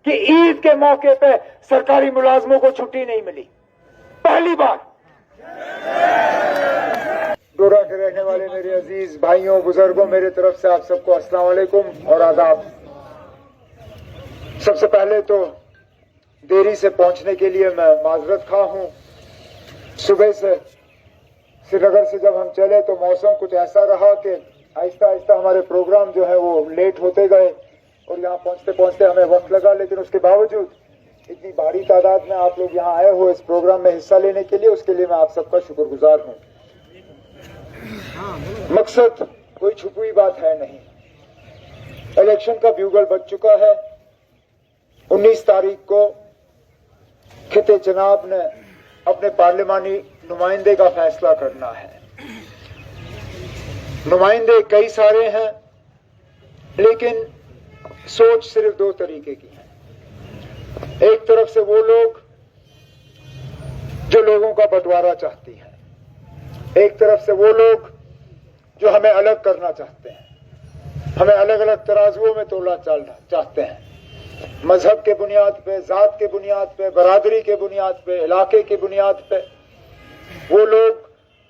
कि ईद के मौके पे सरकारी मुलाजमों को छुट्टी नहीं मिली, पहली बार। डोडा के रहने वाले मेरे अजीज भाइयों बुजुर्गों, मेरे तरफ से आप सबको अस्सलाम वालेकुम और आदाब। सबसे पहले तो देरी से पहुंचने के लिए मैं माजरत खा हूं। सुबह से श्रीनगर से जब हम चले तो मौसम कुछ ऐसा रहा कि आहिस्ता आहिस्ता हमारे प्रोग्राम जो है वो लेट होते गए और यहाँ पहुंचते पहुंचते हमें वक्त लगा। लेकिन उसके बावजूद इतनी भारी तादाद में आप लोग यहाँ आए हो इस प्रोग्राम में हिस्सा लेने के लिए, उसके लिए मैं आप सबका शुक्रगुजार हूँ। मकसद कोई छुपी हुई बात है नहीं। इलेक्शन का ब्यूगल बज चुका है। 19 तारीख को खिते जनाब ने अपने पार्लिमानी नुमाइंदे का फैसला करना है। नुमाइंदे कई सारे हैं, लेकिन सोच सिर्फ दो तरीके की है। एक तरफ से वो लोग जो लोगों का बंटवारा चाहती हैं, एक तरफ से वो लोग जो हमें अलग करना चाहते हैं, हमें अलग अलग तराजुओं में तोलना चाहते हैं। मजहब के बुनियाद पे, जात के बुनियाद पे, बरादरी के बुनियाद पे, इलाके की बुनियाद पे। वो लोग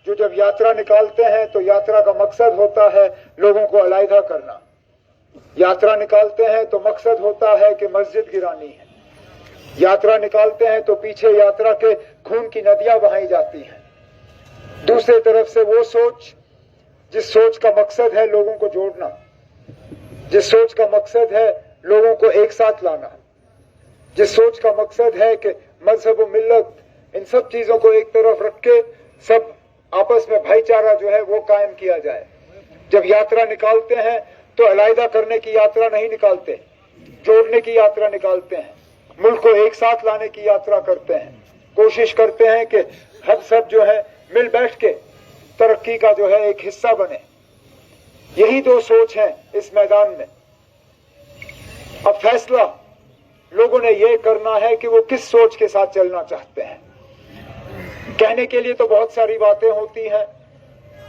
जो जब यात्रा निकालते हैं तो यात्रा का मकसद होता है लोगों को अलहदा करना। यात्रा निकालते हैं तो मकसद होता है कि मस्जिद गिरानी है। यात्रा निकालते हैं तो पीछे यात्रा के खून की नदियां बहाई जाती हैं। दूसरी तरफ से वो सोच जिस सोच का मकसद है लोगों को जोड़ना, जिस सोच का मकसद है लोगों को एक साथ लाना, जिस सोच का मकसद है कि मजहब और मिल्लत इन सब चीजों को एक तरफ रख के सब आपस में भाईचारा जो है वो कायम किया जाए। जब यात्रा निकालते हैं तो अलहदा करने की यात्रा नहीं निकालते, जोड़ने की यात्रा निकालते हैं, मुल्क को एक साथ लाने की यात्रा करते हैं। कोशिश करते हैं कि हम सब जो है मिल बैठ के तरक्की का जो है एक हिस्सा बने। यही दो सोच है इस मैदान में। अब फैसला लोगों ने यह करना है कि वो किस सोच के साथ चलना चाहते हैं। कहने के लिए तो बहुत सारी बातें होती हैं।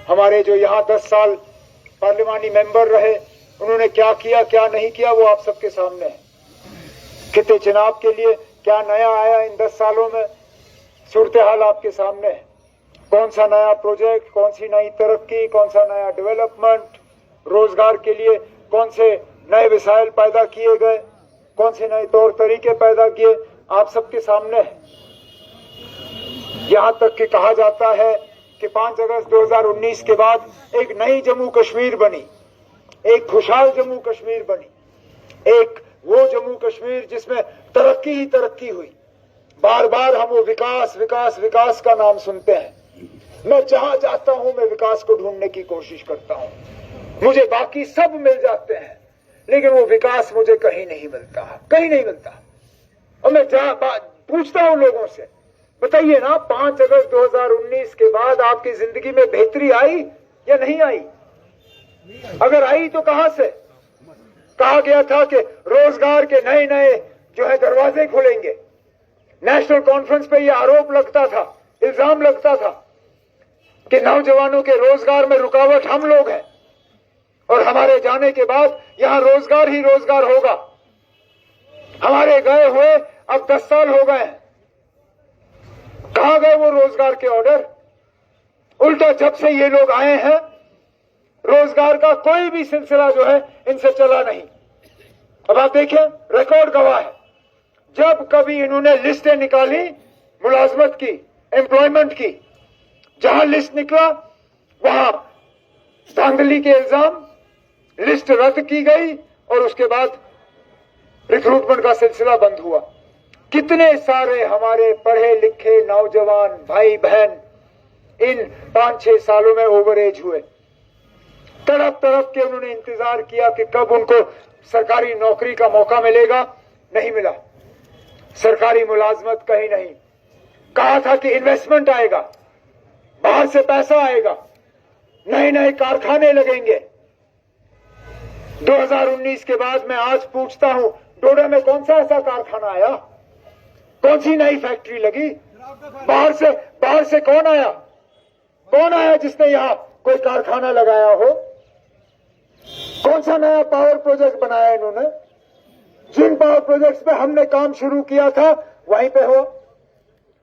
हमारे जो यहाँ 10 साल पार्लिमानी मेंबर रहे, उन्होंने क्या किया क्या नहीं किया वो आप सबके सामने है। खिते चुनाव के लिए क्या नया आया इन 10 सालों में, सूरत हाल आपके सामने है। कौन सा नया प्रोजेक्ट, कौन सी नई तरक्की, कौन सा नया डेवलपमेंट, रोजगार के लिए कौन से नए वसाइल पैदा किए गए, कौन से नए तौर तरीके पैदा किए, आप सबके सामने है। यहां तक कि कहा जाता है कि 5 अगस्त 2019 के बाद एक नई जम्मू कश्मीर बनी, एक खुशहाल जम्मू कश्मीर बनी, एक वो जम्मू कश्मीर जिसमें तरक्की ही तरक्की हुई। बार बार हम वो विकास विकास विकास का नाम सुनते हैं। मैं जहां जाता हूं मैं विकास को ढूंढने की कोशिश करता हूं। मुझे बाकी सब मिल जाते हैं, लेकिन वो विकास मुझे कहीं नहीं मिलता, कहीं नहीं मिलता। और मैं पूछता हूं लोगों से, बताइए ना 5 अगस्त 2019 के बाद आपकी जिंदगी में बेहतरी आई या नहीं आई? अगर आई तो कहां से? कहा गया था कि रोजगार के नए नए जो है दरवाजे खुलेंगे। नेशनल कॉन्फ्रेंस पे ये आरोप लगता था, इल्जाम लगता था कि नौजवानों के रोजगार में रुकावट हम लोग हैं और हमारे जाने के बाद यहां रोजगार ही रोजगार होगा। हमारे गए हुए अब 10 साल हो गए। कहां गए वो रोजगार के ऑर्डर? उल्टा जब से ये लोग आए हैं रोजगार का कोई भी सिलसिला जो है इनसे चला नहीं। अब आप देखें, रिकॉर्ड गवाह है, जब कभी इन्होंने लिस्टें निकाली मुलाजमत की, एम्प्लॉयमेंट की, जहां लिस्ट निकला वहां धांधली के इल्जाम, लिस्ट रद्द की गई और उसके बाद रिक्रूटमेंट का सिलसिला बंद हुआ। कितने सारे हमारे पढ़े लिखे नौजवान भाई बहन इन 5-6 सालों में ओवर एज हुए। तड़प तड़प के उन्होंने इंतजार किया कि कब उनको सरकारी नौकरी का मौका मिलेगा, नहीं मिला। सरकारी मुलाजमत कहीं नहीं। कहा था कि इन्वेस्टमेंट आएगा, बाहर से पैसा आएगा, नए नए कारखाने लगेंगे। 2019 के बाद मैं आज पूछता हूं, डोडा में कौन सा ऐसा कारखाना आया? कौन सी नई फैक्ट्री लगी? बाहर से कौन आया? कौन आया जिसने यहां कोई कारखाना लगाया हो? कौन सा नया पावर प्रोजेक्ट बनाया इन्होंने? जिन पावर प्रोजेक्ट्स पे हमने काम शुरू किया था वहीं पे हो।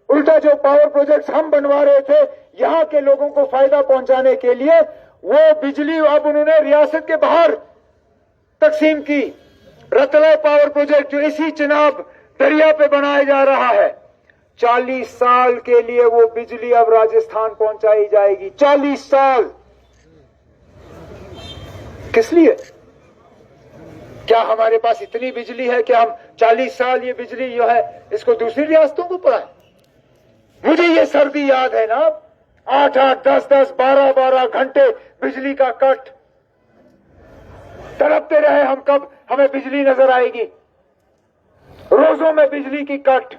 उल्टा जो पावर प्रोजेक्ट्स हम बनवा रहे थे यहां के लोगों को फायदा पहुंचाने के लिए, वो बिजली अब उन्होंने रियासत के बाहर तकसीम की। रतला पावर प्रोजेक्ट जो इसी चिनाब दरिया पे बनाया जा रहा है, 40 साल के लिए वो बिजली अब राजस्थान पहुंचाई जाएगी। 40 साल किस लिए? क्या हमारे पास इतनी बिजली है कि हम 40 साल ये बिजली जो है इसको दूसरी रियासतों को पड़ाएं? मुझे ये सर्दी याद है ना, 8-8, 10-10, 12-12 घंटे बिजली का कट। तड़पते रहे हम कब हमें बिजली नजर आएगी। रोजों में बिजली की कट,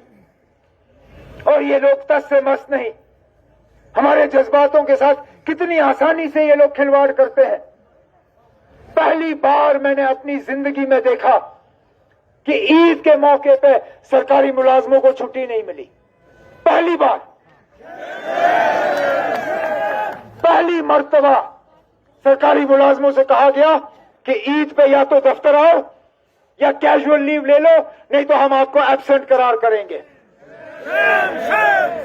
और ये लोग तस से मस नहीं। हमारे जज्बातों के साथ कितनी आसानी से ये लोग खिलवाड़ करते हैं। पहली बार मैंने अपनी जिंदगी में देखा कि ईद के मौके पे सरकारी मुलाजमों को छुट्टी नहीं मिली। पहली बार, पहली मर्तबा सरकारी मुलाजमों से कहा गया कि ईद पे या तो दफ्तर आओ या कैजुअल लीव ले लो, नहीं तो हम आपको एब्सेंट करार करेंगे।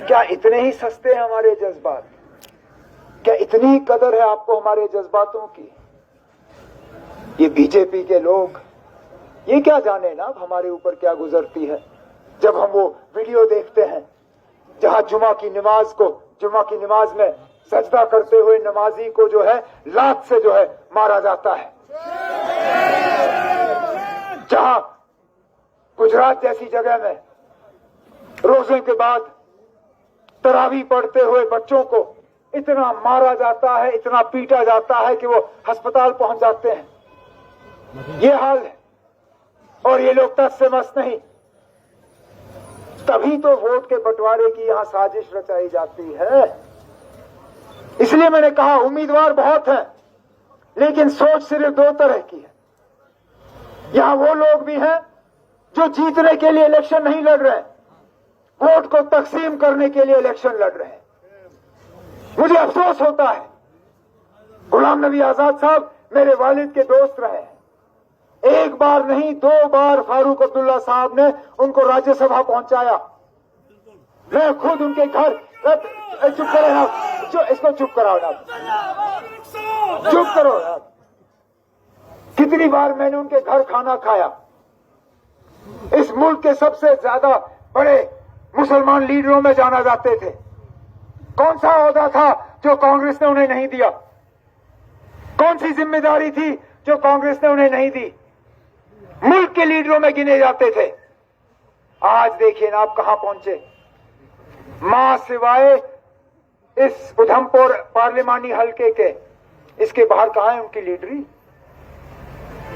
क्या इतने ही सस्ते हैं हमारे जज्बात? क्या इतनी कदर है आपको हमारे जज्बातों की? ये बीजेपी के लोग ये क्या जाने ना हमारे ऊपर क्या गुजरती है जब हम वो वीडियो देखते हैं जहां जुमा की नमाज में सजदा करते हुए नमाजी को जो है लात से जो है मारा जाता है। जहां गुजरात जैसी जगह में रोजे के बाद तरावी पढ़ते हुए बच्चों को इतना मारा जाता है, इतना पीटा जाता है कि वो अस्पताल पहुंच जाते हैं। ये हाल है, और ये लोग तस से मस नहीं। तभी तो वोट के बंटवारे की यहां साजिश रचाई जाती है। इसलिए मैंने कहा उम्मीदवार बहुत हैं, लेकिन सोच सिर्फ 2 तरह की है। यहां वो लोग भी हैं जो जीतने के लिए इलेक्शन नहीं लड़ रहे हैं, वोट को तकसीम करने के लिए इलेक्शन लड़ रहे हैं। मुझे अफसोस होता है, गुलाम नबी आजाद साहब मेरे वालिद के दोस्त रहे हैं। 1 बार नहीं 2 बार फारूक अब्दुल्ला साहब ने उनको राज्यसभा पहुंचाया। मैं खुद उनके घर, चुप करो ना, इसको चुप कराओ ना, चुप करो ना। कितनी बार मैंने उनके घर खाना खाया। इस मुल्क के सबसे ज्यादा बड़े मुसलमान लीडरों में जाना जाते थे। कौन सा ओहदा था जो कांग्रेस ने उन्हें नहीं दिया? कौन सी जिम्मेदारी थी जो कांग्रेस ने उन्हें नहीं दी? मुल्क के लीडरों में गिने जाते थे। आज देखिए ना आप कहां पहुंचे। मां सिवाय इस उधमपुर पार्लिमानी हलके के, इसके बाहर कहां है उनकी लीडरी?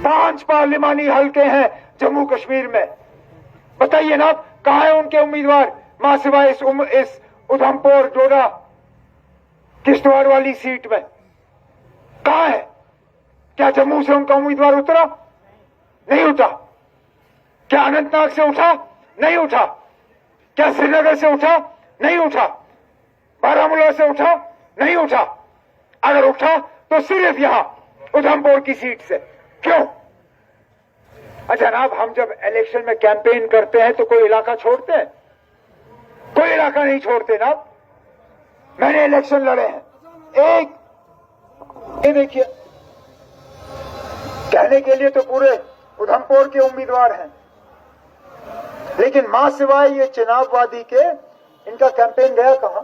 5 पार्लिमानी हलके हैं जम्मू कश्मीर में। बताइए ना कहां है उनके उम्मीदवार? मां सिवाय इस उधमपुर डोडा किश्तवाड़ वाली सीट में कहां है? क्या जम्मू से उनका उम्मीदवार उतरा? नहीं उठा। क्या अनंतनाग से उठा? नहीं उठा। क्या श्रीनगर से उठा? नहीं उठा। बारामूला से उठा? नहीं उठा। अगर उठा तो सिर्फ यहां उधमपुर की सीट से। क्यों? जनाब, हम जब इलेक्शन में कैंपेन करते हैं तो कोई इलाका छोड़ते हैं? कोई इलाका नहीं छोड़ते ना। मैंने इलेक्शन लड़े हैं। ये देखिए, कहने के लिए तो पूरे उधमपुर के उम्मीदवार हैं, लेकिन मां सिवाय ये चिनाब वादी के इनका कैंपेन गया कहां?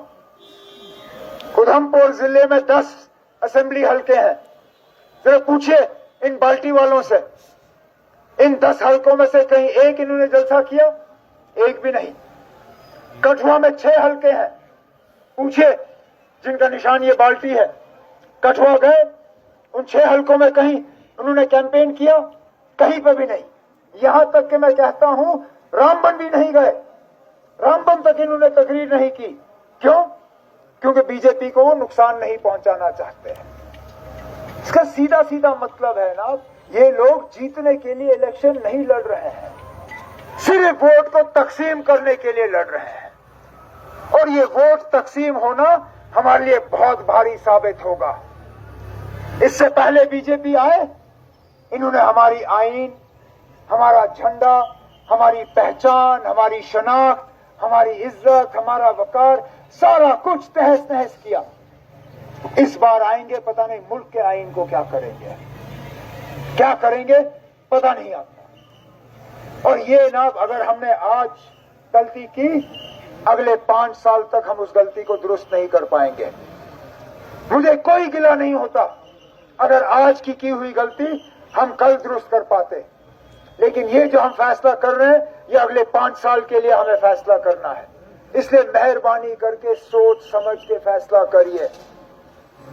उधमपुर जिले में 10 असेंबली हलके हैं। जरा पूछिए इन बाल्टी वालों से, इन 10 हलकों में से कहीं एक इन्होंने जलसा किया? एक भी नहीं। कठुआ में 6 हलके हैं। पूछिए जिनका निशान ये बाल्टी है, कठुआ गए? उन 6 हलकों में कहीं उन्होंने कैंपेन किया? कहीं पर भी नहीं। यहां तक कि मैं कहता हूं रामबन भी नहीं गए। रामबन तक इन्होंने तकरीर नहीं की। क्यों? क्योंकि बीजेपी को वो नुकसान नहीं पहुंचाना चाहते हैं। इसका सीधा सीधा मतलब है ना, ये लोग जीतने के लिए इलेक्शन नहीं लड़ रहे हैं, सिर्फ वोट को तकसीम करने के लिए लड़ रहे हैं। और ये वोट तकसीम होना हमारे लिए बहुत भारी साबित होगा। इससे पहले बीजेपी आए, इन्होंने हमारी आईन, हमारा झंडा, हमारी पहचान, हमारी शनाख्त, हमारी इज्जत, हमारा वकार, सारा कुछ तहस नहस किया। इस बार आएंगे, पता नहीं मुल्क के आईन को क्या करेंगे, क्या करेंगे पता नहीं आता। और ये ना, अगर हमने आज गलती की, अगले 5 साल तक हम उस गलती को दुरुस्त नहीं कर पाएंगे। मुझे कोई गिला नहीं होता अगर आज की हुई गलती हम कल दुरुस्त कर पाते, लेकिन ये जो हम फैसला कर रहे हैं, ये अगले 5 साल के लिए हमें फैसला करना है। इसलिए मेहरबानी करके सोच समझ के फैसला करिए।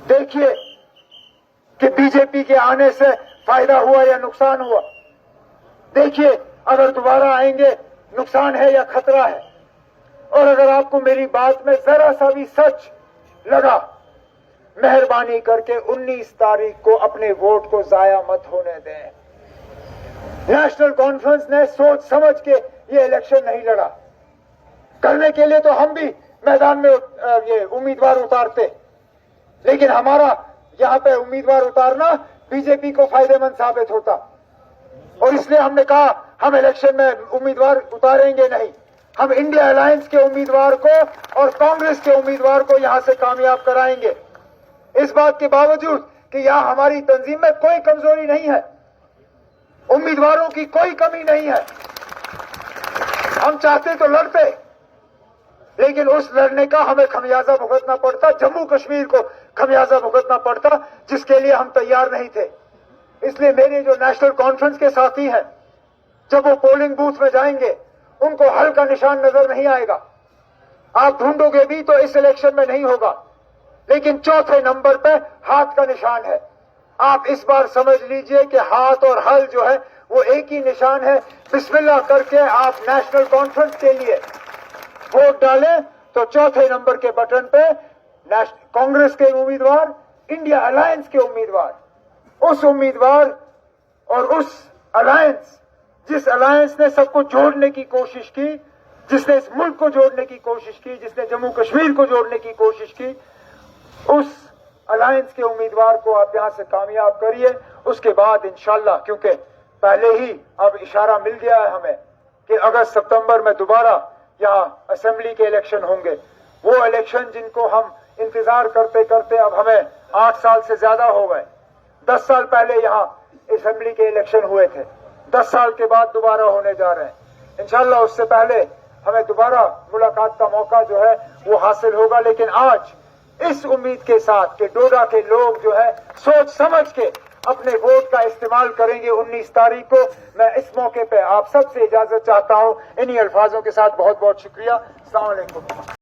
देखिए कि बीजेपी के आने से फायदा हुआ या नुकसान हुआ। देखिए अगर दोबारा आएंगे नुकसान है या खतरा है। और अगर आपको मेरी बात में जरा सा भी सच लगा, मेहरबानी करके 19 तारीख को अपने वोट को जाया मत होने दें। नेशनल कॉन्फ्रेंस ने सोच समझ के ये इलेक्शन नहीं लड़ा। करने के लिए तो हम भी मैदान में ये उम्मीदवार उतारते, लेकिन हमारा यहां पे उम्मीदवार उतारना बीजेपी को फायदेमंद साबित होता। और इसलिए हमने कहा हम इलेक्शन में उम्मीदवार उतारेंगे नहीं, हम इंडिया अलायंस के उम्मीदवार को और कांग्रेस के उम्मीदवार को यहां से कामयाब कराएंगे। इस बात के बावजूद कि यहां हमारी तंजीम में कोई कमजोरी नहीं है, उम्मीदवारों की कोई कमी नहीं है। हम चाहते तो लड़ते, लेकिन उस लड़ने का हमें खमियाजा भुगतना पड़ता, जम्मू कश्मीर को खमियाजा भुगतना पड़ता, जिसके लिए हम तैयार नहीं थे। इसलिए मेरे जो नेशनल कॉन्फ्रेंस के साथी हैं, जब वो पोलिंग बूथ में जाएंगे उनको हल का निशान नजर नहीं आएगा। आप ढूंढोगे भी तो इस इलेक्शन में नहीं होगा, लेकिन चौथे नंबर पे हाथ का निशान है। आप इस बार समझ लीजिए कि हाथ और हल जो है वो एक ही निशान है। बिस्मिल्लाह करके आप नेशनल कॉन्फ्रेंस के लिए वोट डालें तो चौथे नंबर के बटन पे कांग्रेस के उम्मीदवार, इंडिया अलायंस के उम्मीदवार, उस उम्मीदवार और उस अलायंस, जिस अलायंस ने सबको जोड़ने की कोशिश की, जिसने इस मुल्क को जोड़ने की कोशिश की, जिसने जम्मू कश्मीर को जोड़ने की कोशिश की, उस अलायंस के उम्मीदवार को आप यहां से कामयाब करिए। उसके बाद इंशाल्लाह, क्योंकि पहले ही अब इशारा मिल गया है हमें कि अगस्त सितंबर में दोबारा यहां असेंबली के इलेक्शन होंगे। वो इलेक्शन जिनको हम इंतजार करते करते अब हमें 8 साल से ज्यादा हो गए। 10 साल पहले यहां असेंबली के इलेक्शन हुए थे, 10 साल के बाद दोबारा होने जा रहे हैं। इंशाल्लाह उससे पहले हमें दोबारा मुलाकात का मौका जो है वो हासिल होगा। लेकिन आज इस उम्मीद के साथ कि डोडा के लोग जो है सोच समझ के अपने वोट का इस्तेमाल करेंगे 19 तारीख को, मैं इस मौके पे आप सबसे इजाजत चाहता हूं। इन्हीं अल्फाजों के साथ बहुत बहुत शुक्रिया। अस्सलाम वालेकुम।